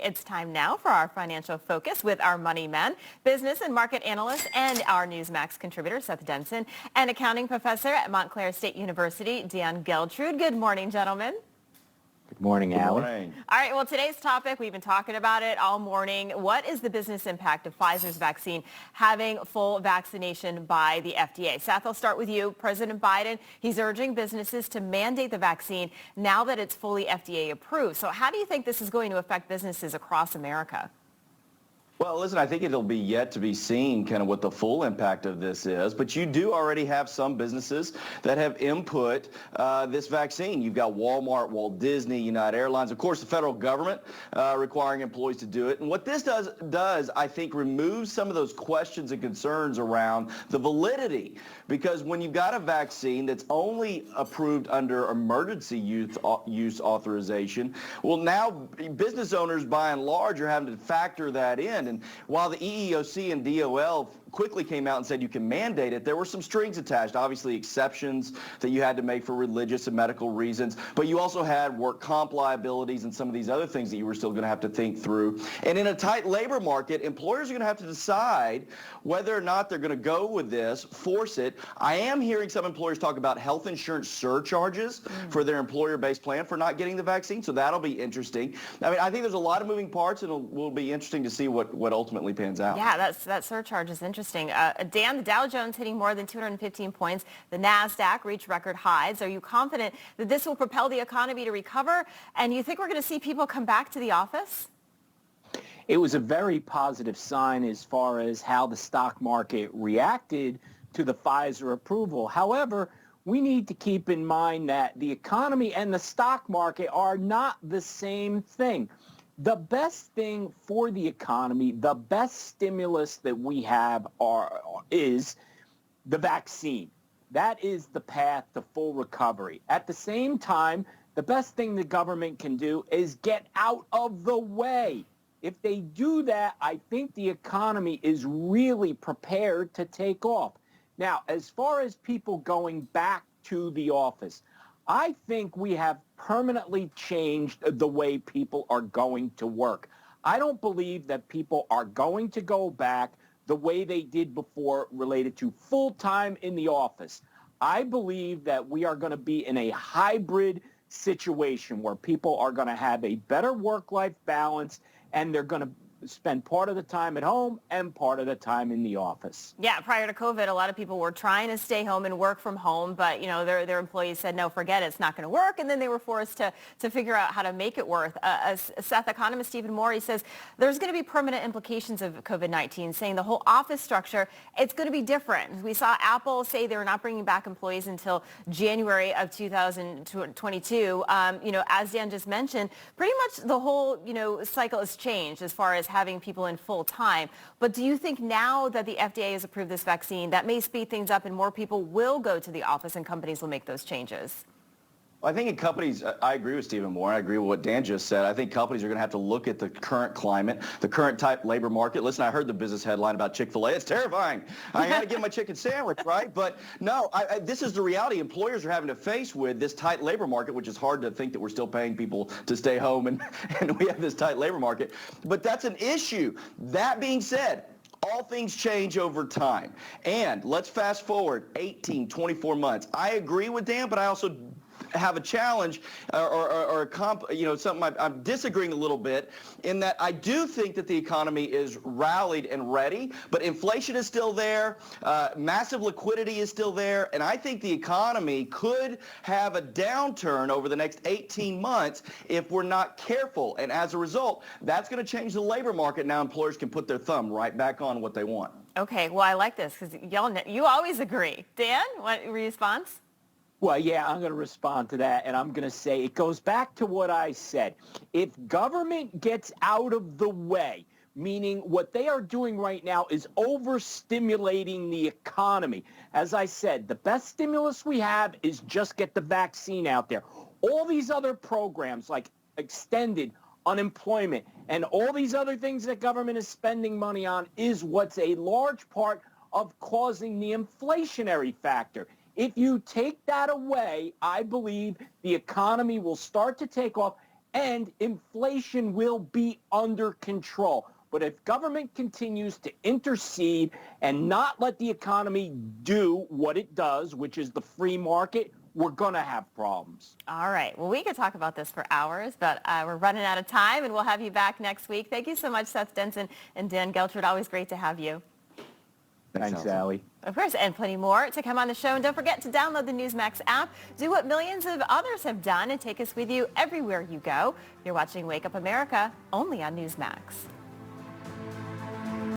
It's time now for our financial focus with our money man, business and market analyst, and our Newsmax contributor, Seth Denson, and accounting professor at Montclair State University, Dan Geltrude. Good morning, gentlemen. Good morning, Allie. Good morning. All right, well, today's topic, we've been talking about it all morning. What is the business impact of Pfizer's vaccine having full vaccination by the FDA? Seth, I'll start with you. President Biden, he's urging businesses to mandate the vaccine now that it's fully FDA approved. So how do you think this is going to affect businesses across America? Well, listen, I think it'll be yet to be seen kind of what the full impact of this is, but you do already have some businesses that have input this vaccine. You've got Walmart, Walt Disney, United Airlines, of course, the federal government requiring employees to do it. And what this does, I think, removes some of those questions and concerns around the validity, because when you've got a vaccine that's only approved under emergency use authorization, well, now business owners, by and large, are having to factor that in. And while the EEOC and DOL quickly came out and said you can mandate it, there were some strings attached, obviously exceptions that you had to make for religious and medical reasons, but you also had work comp liabilities and some of these other things that you were still going to have to think through. And in a tight labor market, employers are going to have to decide whether or not they're going to go with this, force it. I am hearing some employers talk about health insurance surcharges for their employer-based plan for not getting the vaccine, so that'll be interesting. I mean, I think there's a lot of moving parts, and it will be interesting to see what ultimately pans out. Yeah, that surcharge is interesting. Dan, the Dow Jones hitting more than 215 points. The NASDAQ reached record highs. Are you confident that this will propel the economy to recover? And you think we're going to see people come back to the office? It was a very positive sign as far as how the stock market reacted to the Pfizer approval. However, we need to keep in mind that the economy and the stock market are not the same thing. The best thing for the economy, the best stimulus that we have is the vaccine. That is the path to full recovery. At the same time, the best thing the government can do is get out of the way. If they do that, I think the economy is really prepared to take off. Now, as far as people going back to the office, I think we have permanently changed the way people are going to work. I don't believe that people are going to go back the way they did before related to full-time in the office. I believe that we are going to be in a hybrid situation where people are going to have a better work-life balance, and they're going to spend part of the time at home and part of the time in the office. Yeah, prior to COVID, a lot of people were trying to stay home and work from home, but their employees said, no, forget it, it's not going to work, and then they were forced to figure out how to make it work. Seth, economist Stephen Moore, he says there's going to be permanent implications of COVID-19, saying the whole office structure, it's going to be different. We saw Apple say they were not bringing back employees until January of 2022. As Dan just mentioned, pretty much the whole cycle has changed as far as having people in full time. But do you think now that the FDA has approved this vaccine, that may speed things up and more people will go to the office and companies will make those changes? I think in companies, I agree with Stephen Moore. I agree with what Dan just said. I think companies are going to have to look at the current climate, the current type labor market. Listen, I heard the business headline about Chick-fil-A. It's terrifying. I got to get my chicken sandwich, right? But no, this is the reality employers are having to face with this tight labor market, which is hard to think that we're still paying people to stay home and we have this tight labor market. But that's an issue. That being said, all things change over time. And let's fast forward 18, 24 months. I agree with Dan, but I also have a challenge something I'm disagreeing a little bit in that I do think that the economy is rallied and ready, but inflation is still there, massive liquidity is still there, and I think the economy could have a downturn over the next 18 months if we're not careful. And as a result, that's going to change the labor market. Now employers can put their thumb right back on what they want. Okay, well, I like this because you always agree. Dan, what response? Well, yeah, I'm going to respond to that, and I'm going to say it goes back to what I said. If government gets out of the way, meaning what they are doing right now is overstimulating the economy. As I said, the best stimulus we have is just get the vaccine out there. All these other programs like extended unemployment and all these other things that government is spending money on is what's a large part of causing the inflationary factor. If you take that away, I believe the economy will start to take off and inflation will be under control. But if government continues to intercede and not let the economy do what it does, which is the free market, we're going to have problems. All right. Well, we could talk about this for hours, but we're running out of time, and we'll have you back next week. Thank you so much, Seth Denson and Dan Geltrude. Always great to have you. Thanks, Allie. Of course, and plenty more to come on the show. And don't forget to download the Newsmax app. Do what millions of others have done and take us with you everywhere you go. You're watching Wake Up America, only on Newsmax.